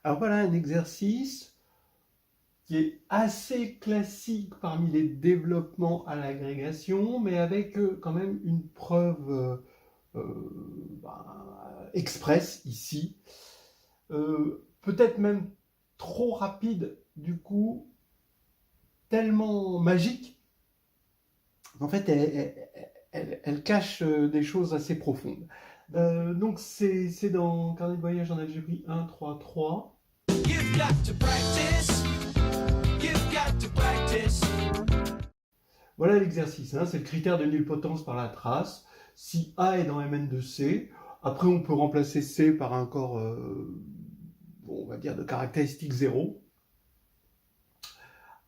Alors voilà un exercice qui est assez classique parmi les développements à l'agrégation, mais avec quand même une preuve express ici. Peut-être même trop rapide, du coup, tellement magique, en fait, elle cache des choses assez profondes. Donc, c'est dans Carnet de voyage en algébrie 1, 3, 3. Voilà l'exercice, hein, c'est le critère de nilpotence par la trace. Si A est dans Mn de C, après on peut remplacer C par un corps, on va dire, de caractéristique 0.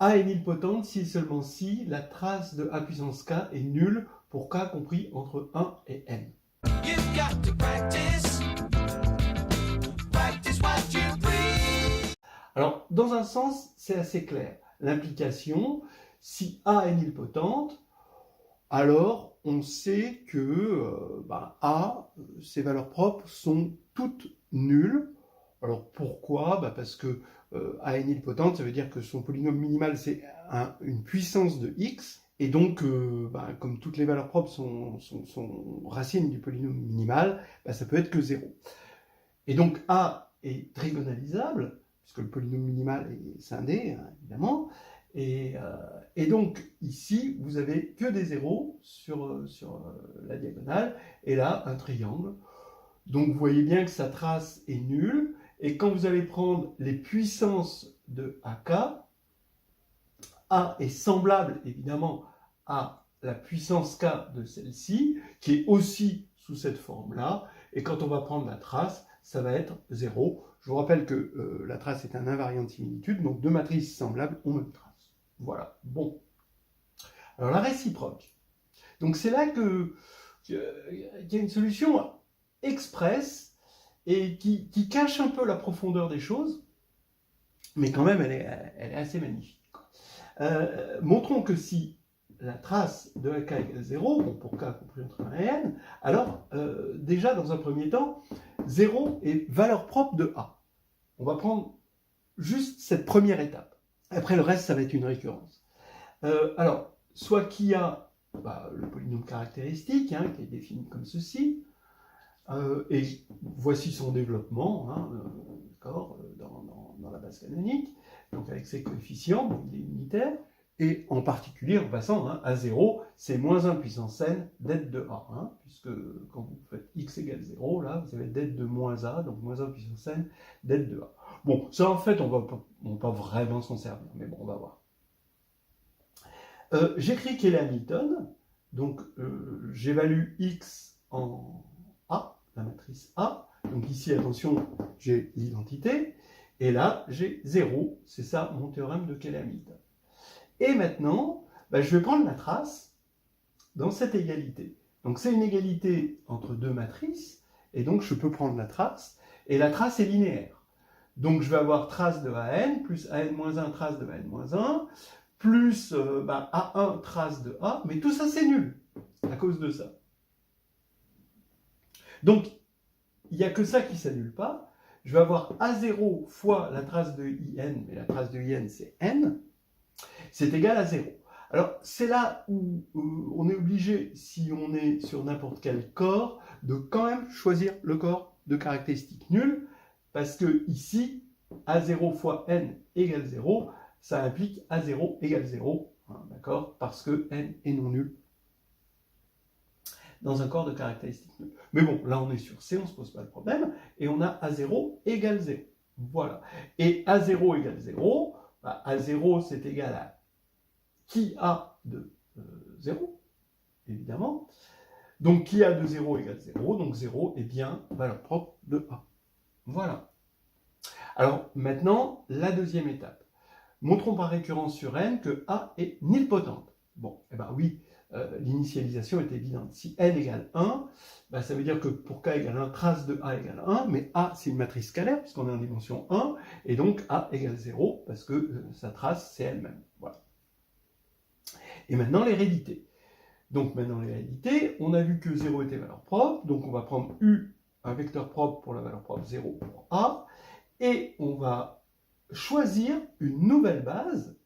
A est nilpotente si et seulement si la trace de A puissance K est nulle pour K compris entre 1 et N. Alors, dans un sens, c'est assez clair. L'implication, si A est nilpotente, alors on sait que A, ses valeurs propres sont toutes nulles. Alors pourquoi ? Parce que A est nilpotente, ça veut dire que son polynôme minimal c'est une puissance de x, et donc comme toutes les valeurs propres sont racines du polynôme minimal, ça peut être que 0. Et donc A est trigonalisable, puisque le polynôme minimal est scindé, hein, évidemment, et donc ici vous avez que des zéros sur la diagonale, et là un triangle. Donc vous voyez bien que sa trace est nulle, et quand vous allez prendre les puissances de AK, A est semblable évidemment à la puissance K de celle-ci, qui est aussi sous cette forme-là, et quand on va prendre la trace, ça va être 0. Je vous rappelle que la trace est un invariant de similitude, donc deux matrices semblables ont même trace. Voilà, bon. Alors la réciproque. Donc c'est là qu'il y a une solution express et qui cache un peu la profondeur des choses, mais quand même elle est assez magnifique. Montrons que si la trace de AK égale 0, bon, pour K compris entre 1 et N, alors déjà dans un premier temps, 0 est valeur propre de A. On va prendre juste cette première étape. Après le reste, ça va être une récurrence. Alors, soit qu'il y a le polynôme caractéristique, hein, qui est défini comme ceci, et voici son développement, hein, d'accord, dans la base canonique, donc avec ses coefficients, il est unitaire, et en particulier en passant à 0, c'est moins 1 puissance n det de A, hein, puisque quand vous faites x égale 0, là, vous avez det de moins A, donc moins 1 puissance n det de A. Bon, ça en fait, on va pas vraiment s'en servir, mais bon, on va voir. J'écris quel est Hamilton, donc j'évalue x en A, la matrice A, donc ici, attention, j'ai l'identité, et là, j'ai 0, c'est ça mon théorème de Cayley-Hamilton. Et maintenant, je vais prendre la trace dans cette égalité. Donc c'est une égalité entre deux matrices, et donc je peux prendre la trace, et la trace est linéaire. Donc je vais avoir trace de AN, plus AN-1 trace de AN-1, plus A1 trace de A, mais tout ça c'est nul, à cause de ça. Donc, il n'y a que ça qui ne s'annule pas. Je vais avoir A0 fois la trace de IN, mais la trace de IN c'est N, c'est égal à 0. Alors, c'est là où on est obligé, si on est sur n'importe quel corps, de quand même choisir le corps de caractéristique nulle, parce que ici, A0 fois N égale 0, ça implique A0 égale 0, hein, d'accord, parce que N est non nul dans un corps de caractéristique nulle. Mais bon, là on est sur C, on ne se pose pas le problème, et on a A0 égale 0. Voilà. Et A0 égale 0, A0 c'est égal à qui a de 0, évidemment. Donc qui a de 0 égale 0, donc 0 est bien valeur propre de A. Voilà. Alors maintenant, la deuxième étape. Montrons par récurrence sur N que A est nilpotente. Bon, eh bien oui, l'initialisation est évidente. Si N égale 1, ça veut dire que pour K égale 1, trace de A égale 1, mais A c'est une matrice scalaire puisqu'on est en dimension 1, et donc A égale 0 parce que sa trace c'est elle-même. Voilà. Et maintenant l'hérédité. Donc maintenant, les réalités, on a vu que 0 était valeur propre, donc on va prendre U, un vecteur propre pour la valeur propre 0 pour A, et on va choisir une nouvelle base,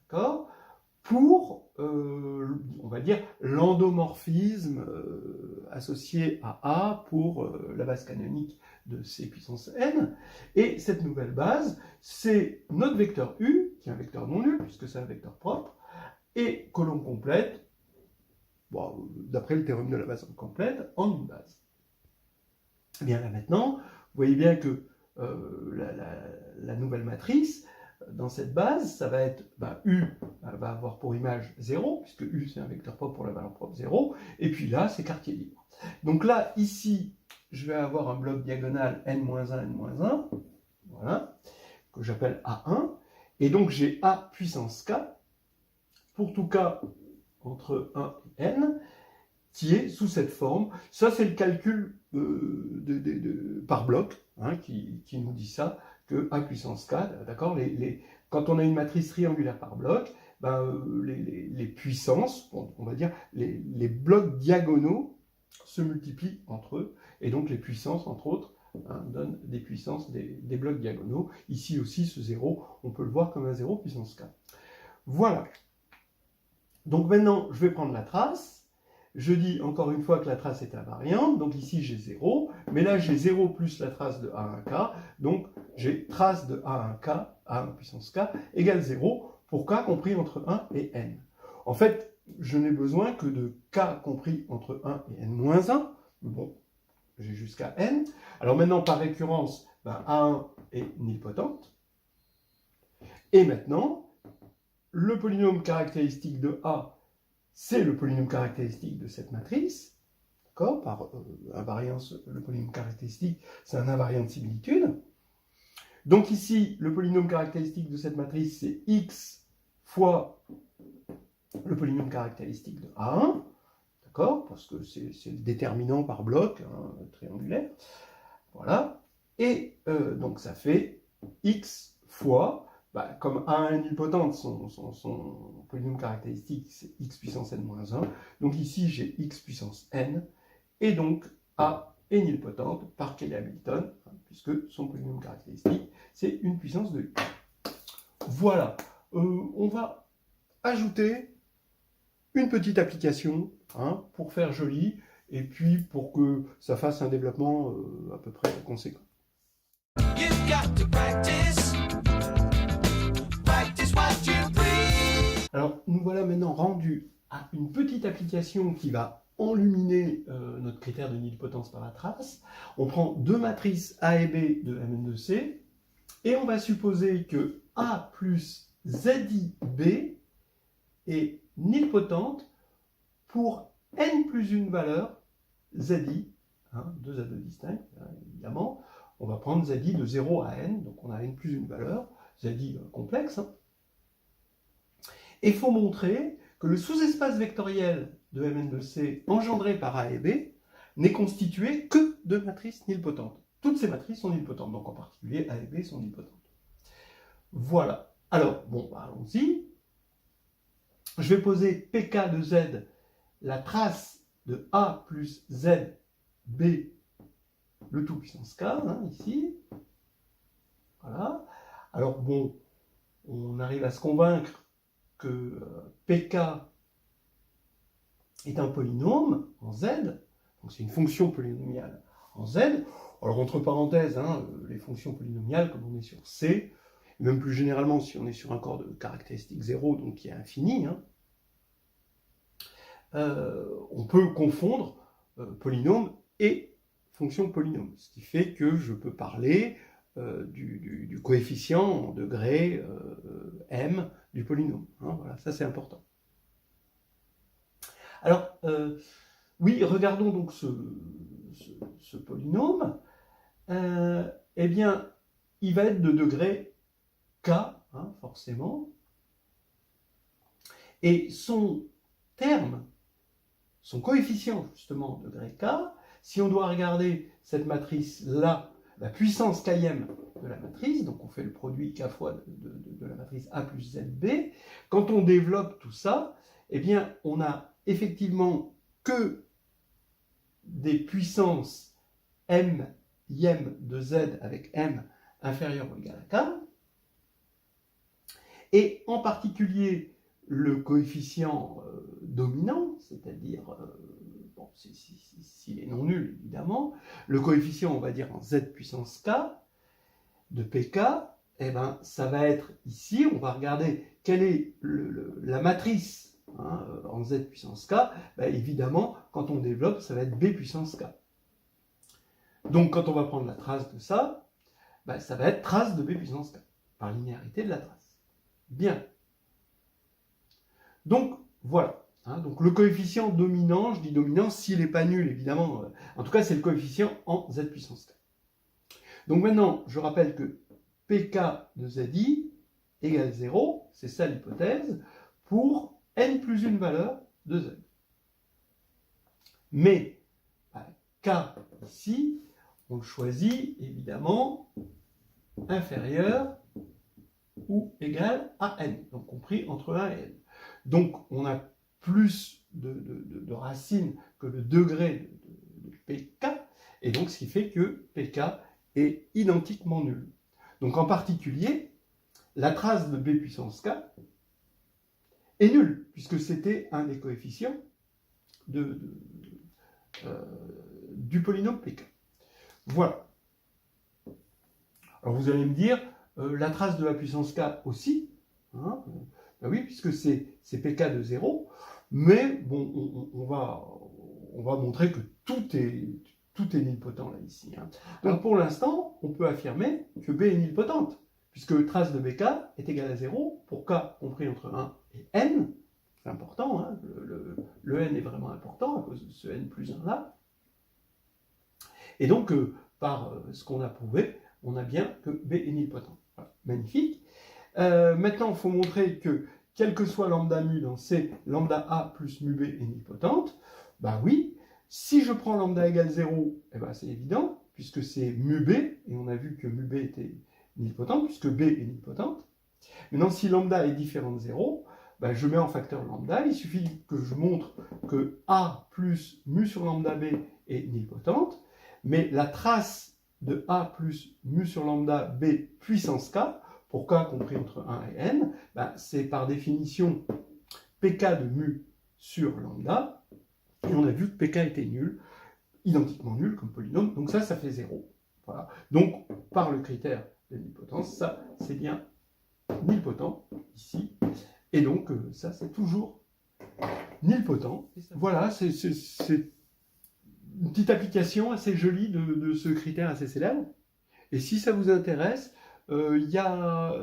d'accord, pour, on va dire, l'endomorphisme associé à A pour la base canonique de C puissance n. Et cette nouvelle base, c'est notre vecteur U, qui est un vecteur non nul, puisque c'est un vecteur propre, et que l'on complète, bon, d'après le théorème de la base complète, en une base. Et bien là maintenant, vous voyez bien que la nouvelle matrice, dans cette base, ça va être, U va avoir pour image 0, puisque U c'est un vecteur propre pour la valeur propre 0, et puis là c'est quartier libre. Donc là, ici, je vais avoir un bloc diagonal n-1, n-1, voilà, que j'appelle A1, et donc j'ai A puissance k, pour tout k entre 1 et n, qui est sous cette forme. Ça c'est le calcul par bloc, hein, qui nous dit ça, que A puissance k, d'accord, quand on a une matrice triangulaire par bloc, les puissances, on va dire, les blocs diagonaux se multiplient entre eux, et donc les puissances, entre autres, hein, donnent des puissances des blocs diagonaux. Ici aussi, ce 0, on peut le voir comme un 0 puissance k. Voilà. Donc maintenant, je vais prendre la trace. Je dis encore une fois que la trace est invariante, donc ici j'ai 0, mais là j'ai 0 plus la trace de A1k, donc j'ai trace de A1k, A1 puissance k, égale 0 pour k compris entre 1 et n. En fait, je n'ai besoin que de k compris entre 1 et n-1, bon, j'ai jusqu'à n. Alors maintenant, par récurrence, A1 est nilpotente, et maintenant, le polynôme caractéristique de A, c'est le polynôme caractéristique de cette matrice, d'accord, par invariance, le polynôme caractéristique, c'est un invariant de similitude. Donc ici, le polynôme caractéristique de cette matrice, c'est x fois le polynôme caractéristique de A1, d'accord, parce que c'est le déterminant par bloc, hein, triangulaire, voilà, et donc ça fait x fois, comme A1 est nilpotente, son polynôme caractéristique, c'est x puissance n-1. Donc ici, j'ai x puissance n. Et donc, A est nilpotente par Cayley-Hamilton, hein, puisque son polynôme caractéristique, c'est une puissance de u. Voilà. On va ajouter une petite application, hein, pour faire joli, et puis pour que ça fasse un développement à peu près conséquent. You've got to practice. Alors, nous voilà maintenant rendus à une petite application qui va enluminer notre critère de nilpotence par la trace. On prend deux matrices A et B de Mn de C, et on va supposer que A plus ZI B est nilpotente pour n plus une valeur ZI, hein, deux A2 distincts, hein, évidemment. On va prendre ZI de 0 à n, donc on a n plus une valeur, ZI complexe, hein. Et il faut montrer que le sous-espace vectoriel de Mn de C engendré par A et B n'est constitué que de matrices nilpotentes. Toutes ces matrices sont nilpotentes, donc en particulier A et B sont nilpotentes. Voilà. Alors, bon, allons-y. Je vais poser Pk de Z, la trace de A plus Z, B, le tout puissance K, hein, ici. Voilà. Alors, bon, on arrive à se convaincre que Pk est un polynôme en Z, donc c'est une fonction polynomiale en Z. Alors entre parenthèses, hein, les fonctions polynomiales, comme on est sur C, et même plus généralement si on est sur un corps de caractéristique 0, donc qui est infini, hein, on peut confondre polynôme et fonction polynôme, ce qui fait que je peux parler du coefficient en degré m du polynôme. Hein, voilà, ça c'est important. Alors, oui, regardons donc ce polynôme. Eh bien, il va être de degré k, hein, forcément. Et son terme, son coefficient, justement, degré k, si on doit regarder cette matrice-là, la puissance km de la matrice, donc on fait le produit k fois de la matrice A plus ZB, quand on développe tout ça, eh bien, on a effectivement que des puissances m, iem de z avec m inférieur ou égal à k, et en particulier le coefficient dominant, c'est-à-dire, bon, s'il est non nul évidemment, le coefficient on va dire en z puissance k de pk, eh ben, ça va être ici, on va regarder quelle est la matrice en z puissance k, ben, évidemment quand on développe ça va être b puissance k. Donc quand on va prendre la trace de ça, ben, ça va être trace de b puissance k, par linéarité de la trace. Bien. Donc, voilà. Donc, le coefficient dominant, je dis dominant s'il n'est pas nul, évidemment. En tout cas, c'est le coefficient en z puissance k. Donc, maintenant, je rappelle que pk de zi égale 0, c'est ça l'hypothèse, pour n plus une valeur de z. Mais, k ici, on le choisit, évidemment, inférieur ou égal à n, donc compris entre 1 et n. Donc on a plus de racines que le degré de pk, et donc ce qui fait que pk est identiquement nul. Donc en particulier, la trace de b puissance k est nulle, puisque c'était un des coefficients du polynôme pk. Voilà. Alors vous allez me dire, la trace de la puissance k aussi, ben oui, puisque c'est pk de 0, mais bon, on va montrer que tout est nilpotent là ici. Donc pour l'instant, on peut affirmer que b est nilpotente, puisque trace de bk est égale à 0 pour k compris entre 1 et n. C'est important, le n est vraiment important à cause de ce n plus 1 là. Et donc, par ce qu'on a prouvé, on a bien que b est nilpotent. Voilà, magnifique. Maintenant, il faut montrer que, quel que soit lambda mu dans C, lambda A plus mu B est nilpotente. Ben oui, si je prends lambda égale 0, eh ben c'est évident, puisque c'est mu B, et on a vu que mu B était nilpotente, puisque B est nilpotente. Maintenant, si lambda est différent de 0, ben je mets en facteur lambda, il suffit que je montre que A plus mu sur lambda B est nilpotente, mais la trace de A plus mu sur lambda B puissance K, pour K compris entre 1 et n, ben c'est par définition pk de mu sur lambda, et on a vu que pk était nul, identiquement nul comme polynôme, donc ça fait 0. Voilà. Donc, par le critère de nilpotence, ça c'est bien nilpotent, ici, et donc ça c'est toujours nilpotent. Voilà, c'est une petite application assez jolie de ce critère assez célèbre. Et si ça vous intéresse, il y a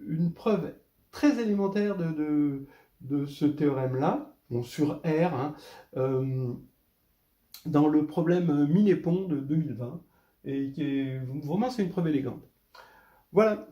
une preuve très élémentaire de ce théorème-là, bon, sur R, dans le problème Minépon de 2020, et qui est vraiment, c'est une preuve élégante. Voilà.